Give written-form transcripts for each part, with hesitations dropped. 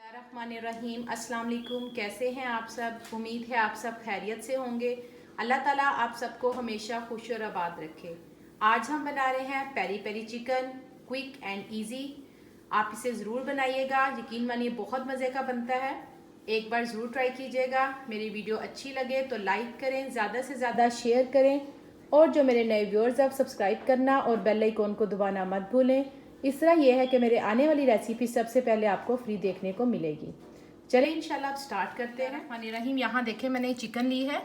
बिस्मिल्लाहिर्रहमानिर्रहीम। अस्सलाम वालेकुम। कैसे हैं आप सब? उम्मीद है आप सब खैरियत से होंगे। अल्लाह ताला आप सबको हमेशा खुश और आबाद रखे। आज हम बना रहे हैं peri peri chicken, quick and easy. आप इसे ज़रूर बनाइएगा, यकीन मानिए बहुत मज़े का बनता है। एक बार ज़रूर ट्राई कीजिएगा। मेरी वीडियो अच्छी लगे तो लाइक करें, ज़्यादा से ज़्यादा शेयर करें और जो मेरे नए व्यूअर्स आप सब्सक्राइब करना और बेल आइकॉन को दबाना मत भूलें। इस तरह यह है कि मेरे आने वाली रेसिपी सबसे पहले आपको फ्री देखने को मिलेगी। चलिए इंशाल्लाह आप स्टार्ट करते हैं। रहीम, यहाँ देखें मैंने चिकन ली है।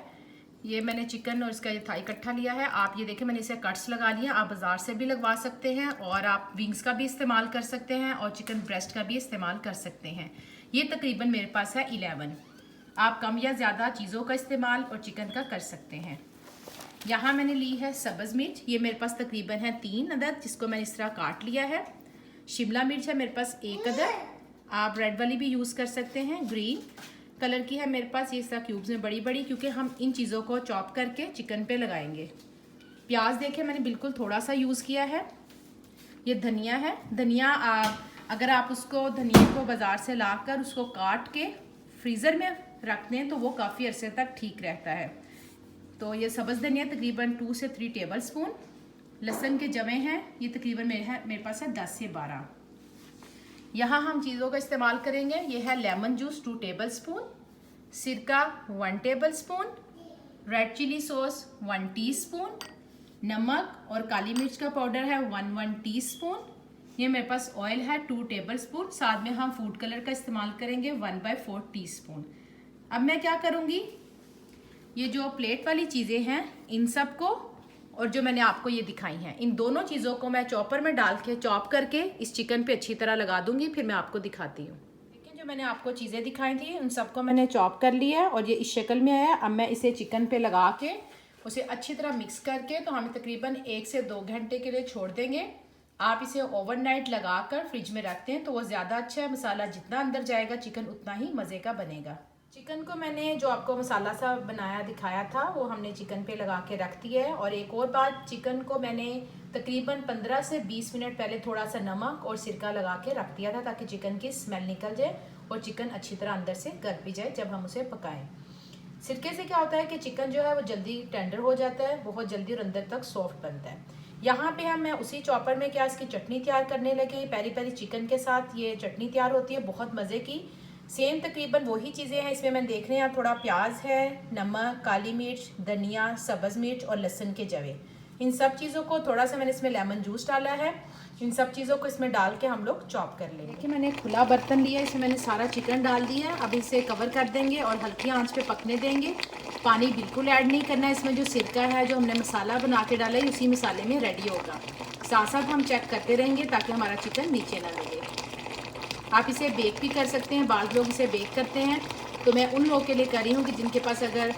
ये मैंने चिकन और इसका ये थाई इकट्ठा लिया है। आप ये देखें मैंने इसे कट्स लगा लिए। आप बाज़ार से भी लगवा सकते हैं और आप विंग्स का भी इस्तेमाल कर सकते हैं और चिकन ब्रेस्ट का भी इस्तेमाल कर सकते हैं। ये तकरीबन मेरे पास है 11। आप कम या ज़्यादा चीज़ों का इस्तेमाल और चिकन का कर सकते हैं। यहाँ मैंने ली है सब्ज़ मिर्च। ये मेरे पास तकरीबन है 3 अदद, जिसको मैंने इस तरह काट लिया है। शिमला मिर्च है मेरे पास 1 अदद। आप रेड वाली भी यूज़ कर सकते हैं। ग्रीन कलर की है मेरे पास, ये इस तरह क्यूब्स में बड़ी बड़ी, क्योंकि हम इन चीज़ों को चॉप करके चिकन पे लगाएंगे। प्याज देखें मैंने बिल्कुल थोड़ा सा यूज़ किया है। ये धनिया है। धनिया अगर आप उसको धनिया को बाज़ार से लाकर उसको काट के फ्रीज़र में रख दें तो वो काफ़ी अरसे तक ठीक रहता है। तो ये सब्ज़ धनिया तकरीबन 2 से 3 टेबल स्पून। लहसुन के जवे हैं, ये तकरीबन मेरे पास है 10 से 12। यहाँ हम चीज़ों का इस्तेमाल करेंगे। ये है लेमन जूस 2 टेबल स्पून, सिरका 1 table spoon, red chilli sauce 1 teaspoon, नमक और काली मिर्च का पाउडर है 1 टीस्पून। ये मेरे पास ऑयल है 2 टेबल स्पून। साथ में हम फूड कलर का इस्तेमाल करेंगे 1/4 टीस्पून। अब मैं क्या करूँगी, ये जो प्लेट वाली चीज़ें हैं इन सब को और जो मैंने आपको ये दिखाई हैं, इन दोनों चीज़ों को मैं चॉपर में डाल के चॉप करके इस चिकन पे अच्छी तरह लगा दूंगी। फिर मैं आपको दिखाती हूँ। देखिए जो मैंने आपको चीज़ें दिखाई थी उन सबको मैंने चॉप कर लिया है और ये इस शक्ल में आया। अब मैं इसे चिकन पे लगा के उसे अच्छी तरह मिक्स करके तो हम तकरीबन 1 से 2 घंटे के लिए छोड़ देंगे। आप इसे ओवरनाइट लगा कर फ्रिज में रखते हैं तो वो ज़्यादा अच्छा है। मसाला जितना अंदर जाएगा चिकन उतना ही मज़े का बनेगा। चिकन को मैंने जो आपको मसाला सा बनाया दिखाया था वो हमने चिकन पे लगा के रख दिया है। और एक और बात, चिकन को मैंने तकरीबन 15 से 20 मिनट पहले थोड़ा सा नमक और सिरका लगा के रख दिया था ताकि चिकन की स्मेल निकल जाए और चिकन अच्छी तरह अंदर से गल भी जाए जब हम उसे पकाएं। सिरके से क्या होता है कि चिकन जो है वो जल्दी टेंडर हो जाता है, बहुत जल्दी और अंदर तक सॉफ्ट बनता है। यहाँ पे मैं उसी चॉपर में क्या इसकी चटनी तैयार करने लगे। पेरी पेरी चिकन के साथ ये चटनी तैयार होती है बहुत मज़े की। सेम तकरीबन वही चीज़ें हैं। इसमें मैंने देख रहे हैं थोड़ा प्याज है, नमक, काली मिर्च, धनिया, सब्ज़ मिर्च और लहसुन के जवे। इन सब चीज़ों को थोड़ा सा मैंने इसमें लेमन जूस डाला है। इन सब चीज़ों को इसमें डाल के हम लोग चॉप कर लेंगे। देखिए मैंने खुला बर्तन लिया, इसमें मैंने सारा चिकन डाल दिया है। अब इसे कवर कर देंगे और हल्की आंच पे पकने देंगे। पानी बिल्कुल ऐड नहीं करना है। इसमें जो सिरका है जो हमने मसाला बना के डाला है उसी मसाले में रेडी होगा। साथ साथ हम चेक करते रहेंगे ताकि हमारा चिकन नीचे ना लगे। आप इसे बेक भी कर सकते हैं, बाज़ लोग इसे बेक करते हैं। तो मैं उन लोगों के लिए कर रही हूँ कि जिनके पास अगर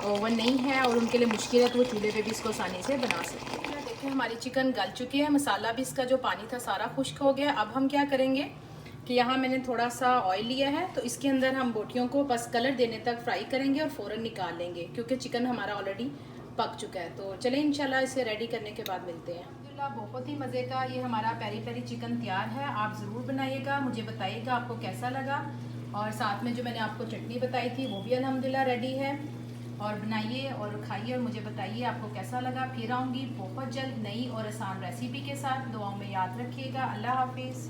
ओवन नहीं है और उनके लिए मुश्किल है तो वो चूल्हे पे भी इसको आसानी से बना सकते हैं। देखिए हमारी चिकन गल चुकी है, मसाला भी इसका जो पानी था सारा खुश्क हो गया। अब हम क्या करेंगे कि यहाँ मैंने थोड़ा सा ऑयल लिया है तो इसके अंदर हम बोटियों को बस कलर देने तक फ्राई करेंगे और फ़ौरन निकाल लेंगे क्योंकि चिकन हमारा ऑलरेडी पक चुका है। तो चलें इंशाल्लाह इसे रेडी करने के बाद मिलते हैं। बहुत ही मज़े का ये हमारा पेरी पेरी चिकन तैयार है। आप ज़रूर बनाइएगा, मुझे बताइएगा आपको कैसा लगा। और साथ में जो मैंने आपको चटनी बताई थी वो भी अल्हम्दुलिल्लाह रेडी है। और बनाइए और खाइए और मुझे बताइए आपको कैसा लगा। फिर आऊँगी बहुत जल्द नई और आसान रेसिपी के साथ। दुआओं में याद रखिएगा। अल्लाह हाफिज़।